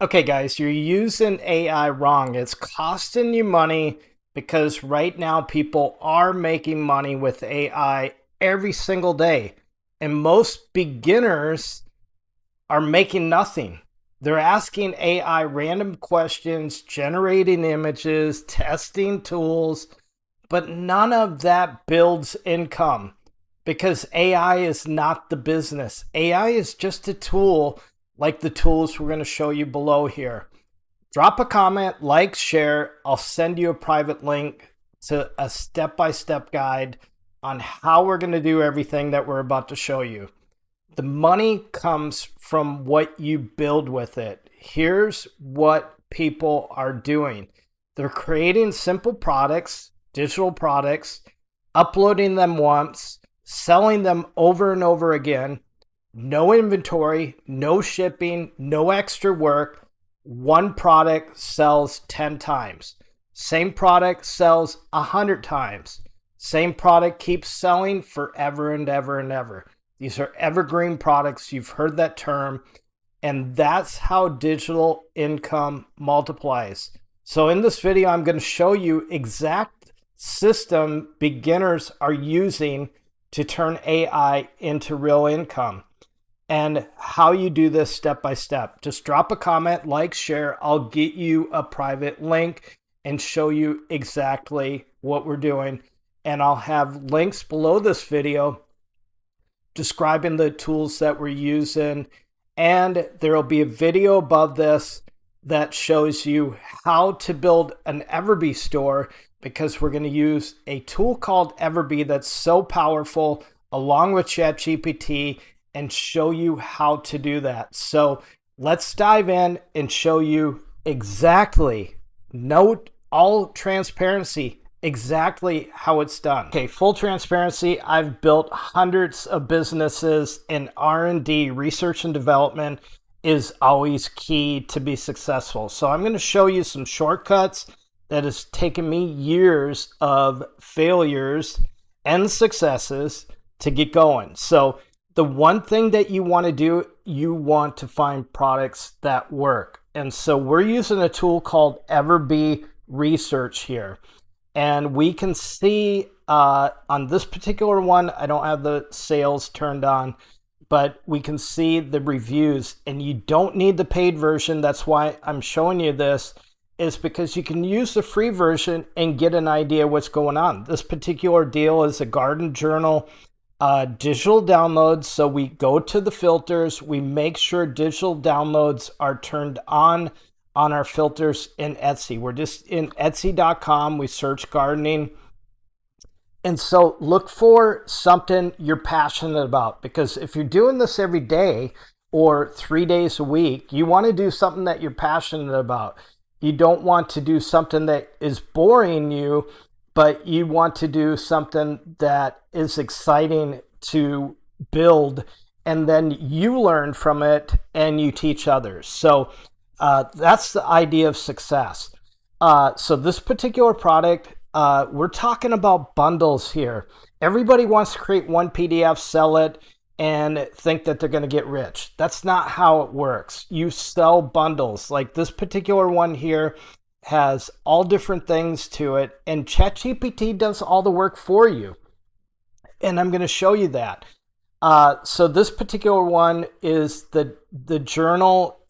Okay, guys, you're using AI wrong. It's costing you money because right now people are making money with AI every single day. And most beginners are making nothing. They're asking AI random questions, generating images, testing tools, but none of that builds income because AI is not the business. AI is just a tool like the tools we're going to show you below here. Drop a comment, like, share. I'll send you a private link to a step-by-step guide on how we're going to do everything that we're about to show you. The money comes from what you build with it. Here's what people are doing. They're creating simple products, digital products, uploading them once, selling them over and over again. No inventory, no shipping, no extra work. One product sells 10 times. Same product sells 100 times. Same product keeps selling forever and ever and ever. These are evergreen products. You've heard that term. And that's how digital income multiplies. So in this video, I'm going to show you exact system beginners are using to turn AI into real income and how you do this step by step. Just drop a comment, like, share. I'll get you a private link and show you exactly what we're doing. And I'll have links below this video describing the tools that we're using. And there'll be a video above this that shows you how to build an Everbee store, because we're going to use a tool called Everbee that's so powerful along with ChatGPT and show you how to do that. So let's dive in and show you exactly, note all transparency, exactly how it's done. Okay, full transparency, I've built hundreds of businesses, and R&D, research and development, is always key to be successful. So I'm going to show you some shortcuts that has taken me years of failures and successes to get going. So the one thing that you want to do, you want to find products that work. And so we're using a tool called Everbee Research here. And we can see on this particular one, I don't have the sales turned on, but we can see the reviews. And you don't need the paid version. That's why I'm showing you this, is because you can use the free version and get an idea what's going on. This particular deal is a garden journal digital downloads. So we go to the filters, we make sure digital downloads are turned on our filters in Etsy. We're just in Etsy.com, we search gardening. And so look for something you're passionate about, because if you're doing this every day or 3 days a week, you want to do something that you're passionate about. You don't want to do something that is boring you, but you want to do something that is exciting to build, and then you learn from it and you teach others. So that's the idea of success. So this particular product, we're talking about bundles here. Everybody wants to create one PDF, sell it, and think that they're going to get rich. That's not how it works. You sell bundles. Like this particular one here has all different things to it, and ChatGPT does all the work for you. And I'm going to show you that. So this particular one is the journal.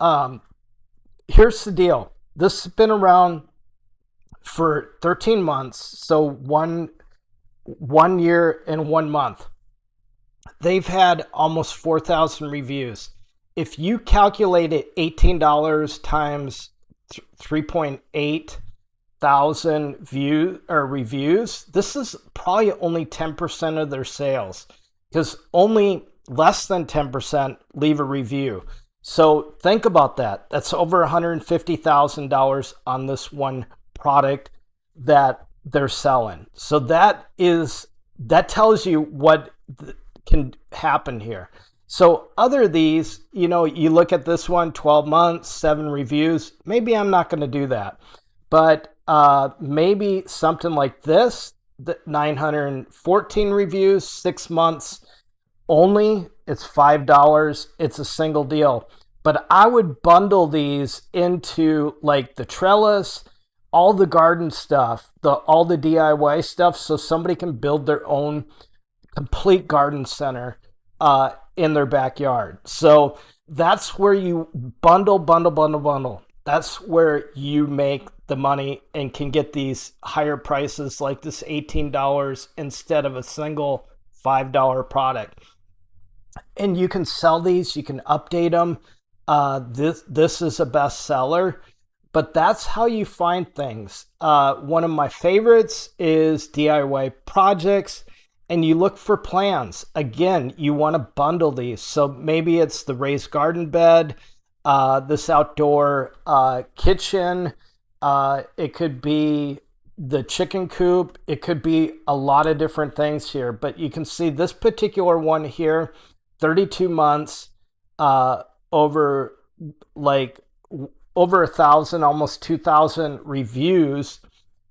Here's the deal. This has been around for 13 months. So one year and 1 month. They've had almost 4,000 reviews. If you calculate it, $18 times 3.8 thousand reviews, this is probably only 10% of their sales, because only less than 10% leave a review. So think about that. That's over $150,000 on this one product that they're selling. So that tells you what can happen here. So other these, you look at this one, 12 months, 7 reviews. Maybe I'm not going to do that. But maybe something like this, 914 reviews, 6 months only. It's $5. It's a single deal. But I would bundle these into like the trellis, all the garden stuff, all the DIY stuff, so somebody can build their own complete garden center in their backyard. So that's where you bundle. That's where you make the money and can get these higher prices like this $18 instead of a single $5 product. And you can sell these, you can update them. This is a bestseller, but that's how you find things. One of my favorites is DIY projects, and you look for plans. Again, you want to bundle these. So maybe it's the raised garden bed, this outdoor kitchen. It could be the chicken coop. It could be a lot of different things here, but you can see this particular one here, 32 months, over like over 1,000, almost 2,000 reviews,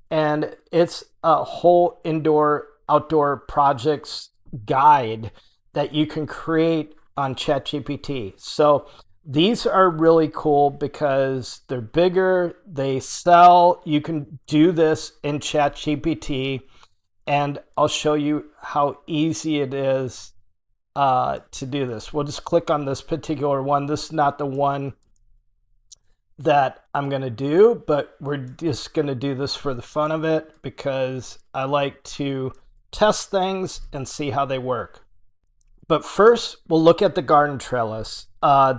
and it's a whole indoor outdoor projects guide that you can create on ChatGPT. So these are really cool because they're bigger, they sell. You can do this in ChatGPT, and I'll show you how easy it is to do this. We'll just click on this particular one. This is not the one that I'm going to do, but we're just going to do this for the fun of it because I like to test things and see how they work. But first, we'll look at the garden trellis.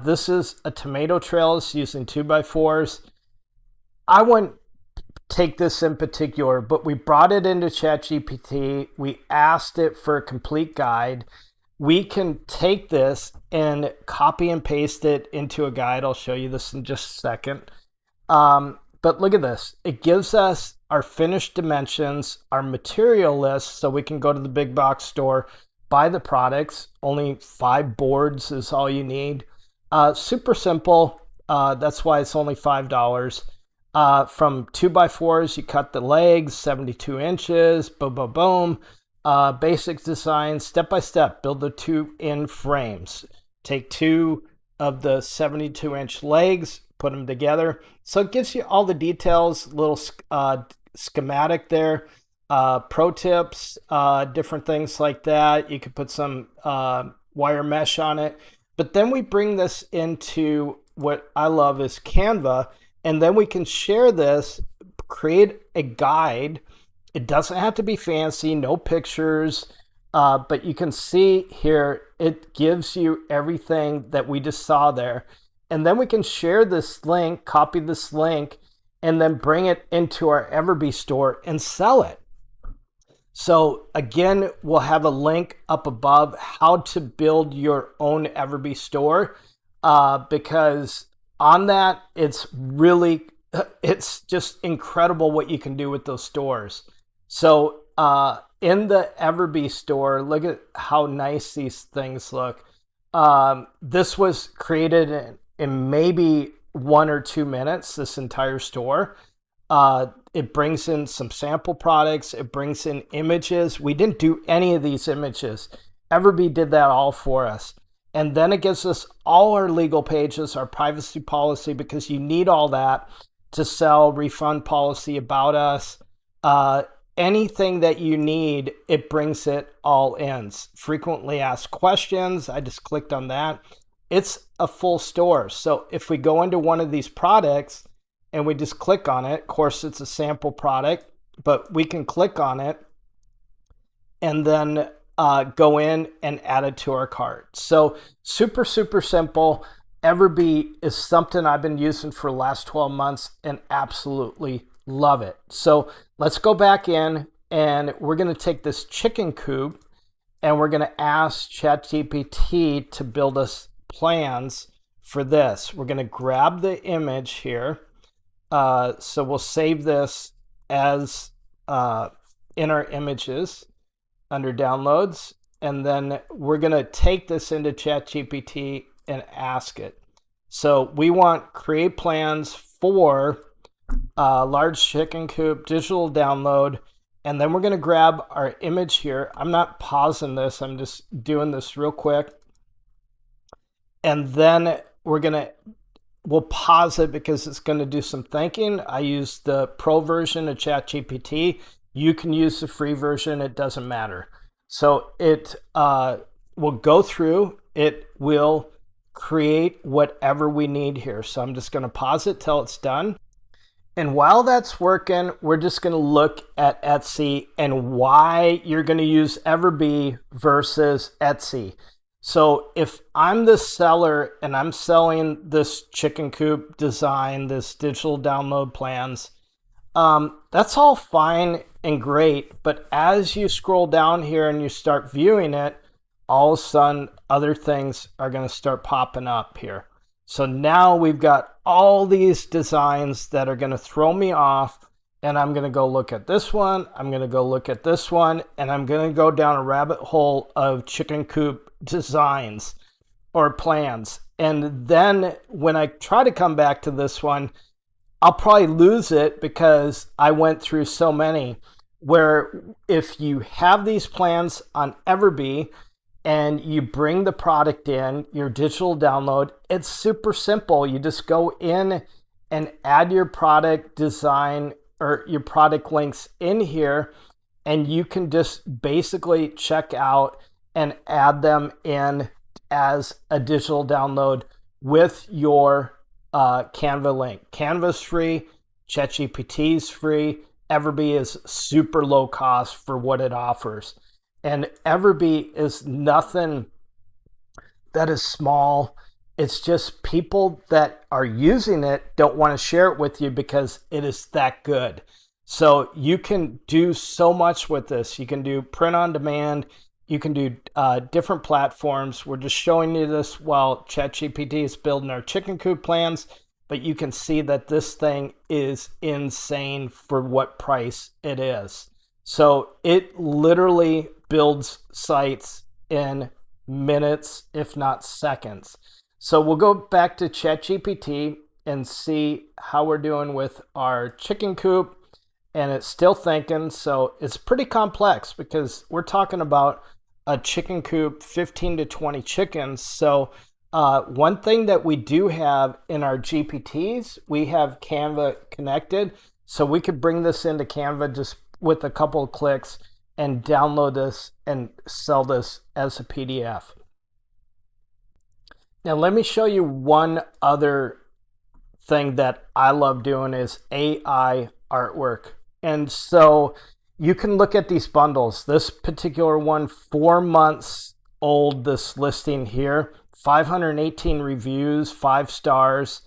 This is a tomato trellis using 2x4s. I wouldn't take this in particular, but we brought it into ChatGPT. We asked it for a complete guide. We can take this and copy and paste it into a guide. I'll show you this in just a second. But look at this. It gives us our finished dimensions, our material list, so we can go to the big box store, buy the products. Only 5 boards is all you need. Super simple. That's why it's only $5. From 2x4s, you cut the legs, 72 inches, boom, boom, boom. Basic design, step by step, build the 2 frames. Take 2 of the 72-inch legs, put them together. So it gives you all the details, little schematic there, pro tips, different things like that. You could put some wire mesh on it. But then we bring this into what I love is Canva, and then we can share this, create a guide. It doesn't have to be fancy, no pictures, but you can see here, it gives you everything that we just saw there. And then we can share this link, copy this link, and then bring it into our Everbee store and sell it. So again, we'll have a link up above how to build your own Everbee store, because on that, it's just incredible what you can do with those stores. So in the Everbee store, look at how nice these things look. This was created in maybe 1 or 2 minutes, this entire store. It brings in some sample products. It brings in images. We didn't do any of these images. Everbee did that all for us. And then it gives us all our legal pages, our privacy policy, because you need all that to sell, refund policy, about us. Anything that you need, it brings it all in. Frequently asked questions, I just clicked on that. It's a full store. So if we go into one of these products and we just click on it, of course it's a sample product, but we can click on it and then go in and add it to our cart. So super, super simple. Everbee is something I've been using for the last 12 months and absolutely love it. So let's go back in, and we're going to take this chicken coop and we're going to ask ChatGPT to build us plans for this. We're going to grab the image here. So we'll save this as in our images under downloads, and then we're going to take this into ChatGPT and ask it. So we want create plans for large chicken coop, digital download, and then we're going to grab our image here. I'm not pausing this, I'm just doing this real quick. And then we'll pause it because it's going to do some thinking. I use the pro version of ChatGPT. You can use the free version. It doesn't matter. So it will go through. It will create whatever we need here. So I'm just going to pause it till it's done. And while that's working, we're just going to look at Etsy and why you're going to use Everbee versus Etsy. So if I'm the seller and I'm selling this chicken coop design, this digital download plans, that's all fine and great. But as you scroll down here and you start viewing it, all of a sudden other things are going to start popping up here. So now we've got all these designs that are going to throw me off, and I'm going to go look at this one. I'm going to go look at this one, and I'm going to go down a rabbit hole of chicken coop designs or plans. And then when I try to come back to this one, I'll probably lose it because I went through so many. Where if you have these plans on Everbee and you bring the product in, your digital download, it's super simple. You just go in and add your product design or your product links in here, and you can just basically check out and add them in as a digital download with your Canva link. Canva's free, ChatGPT is free, Everbee is super low cost for what it offers. And Everbee is nothing that is small. It's just people that are using it don't want to share it with you because it is that good. So you can do so much with this. You can do print on demand. You can do different platforms. We're just showing you this while ChatGPT is building our chicken coop plans, but you can see that this thing is insane for what price it is. So it literally builds sites in minutes, if not seconds. So we'll go back to ChatGPT and see how we're doing with our chicken coop. And it's still thinking. So it's pretty complex because we're talking about a chicken coop, 15 to 20 chickens. So one thing that we do have in our GPTs, we have Canva connected. So we could bring this into Canva just with a couple of clicks and download this and sell this as a PDF. Now let me show you one other thing that I love doing is AI artwork. And so you can look at these bundles. This particular one, 4 months old, this listing here, 518 reviews, 5 stars.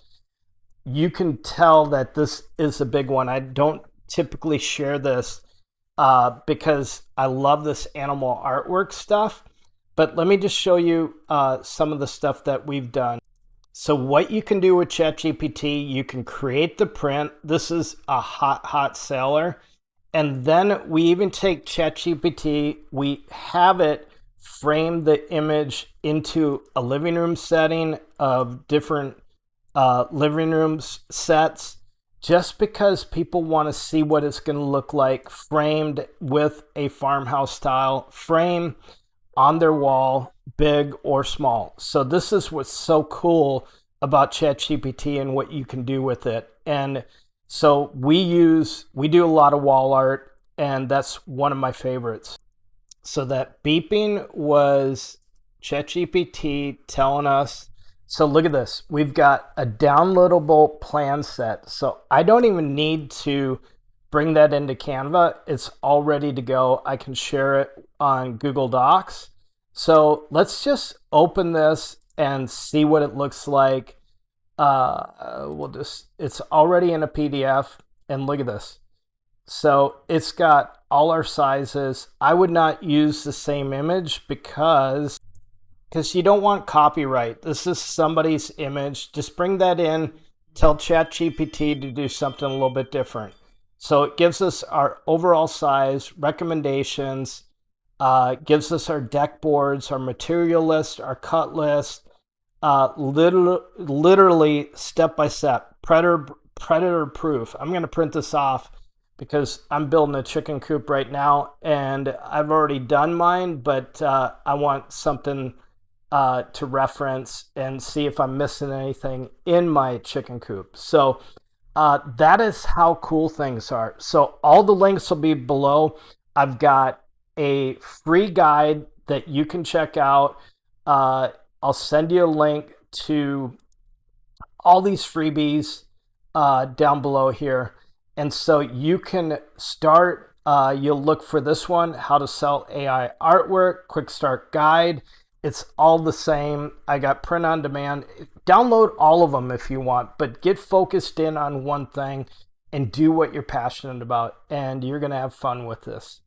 You can tell that this is a big one. I don't typically share this because I love this animal artwork stuff. But let me just show you some of the stuff that we've done. So what you can do with ChatGPT, you can create the print. This is a hot seller. And then we even take ChatGPT, we have it frame the image into a living room setting of different living room sets, just because people want to see what it's going to look like framed with a farmhouse style frame on their wall, big or small. So this is what's so cool about ChatGPT and what you can do with it. And so we do a lot of wall art, and that's one of my favorites. So that beeping was ChatGPT telling us. So look at this. We've got a downloadable plan set. So I don't even need to bring that into Canva. It's all ready to go. I can share it on Google Docs. So let's just open this and see what it looks like. It's already in a PDF, and look at this. So it's got all our sizes. I would not use the same image because you don't want copyright. This is somebody's image. Just bring that in, tell ChatGPT to do something a little bit different. So it gives us our overall size, recommendations, gives us our deck boards, our material list, our cut list, literally step by step, predator proof. I'm going to print this off because I'm building a chicken coop right now, and I've already done mine, but I want something to reference and see if I'm missing anything in my chicken coop. So that is how cool things are. So all the links will be below. I've got a free guide that you can check out. I'll send you a link to all these freebies down below here. And so you can start, you'll look for this one, how to sell AI artwork, quick start guide. It's all the same. I got print on demand. Download all of them if you want, but get focused in on one thing and do what you're passionate about, and you're going to have fun with this.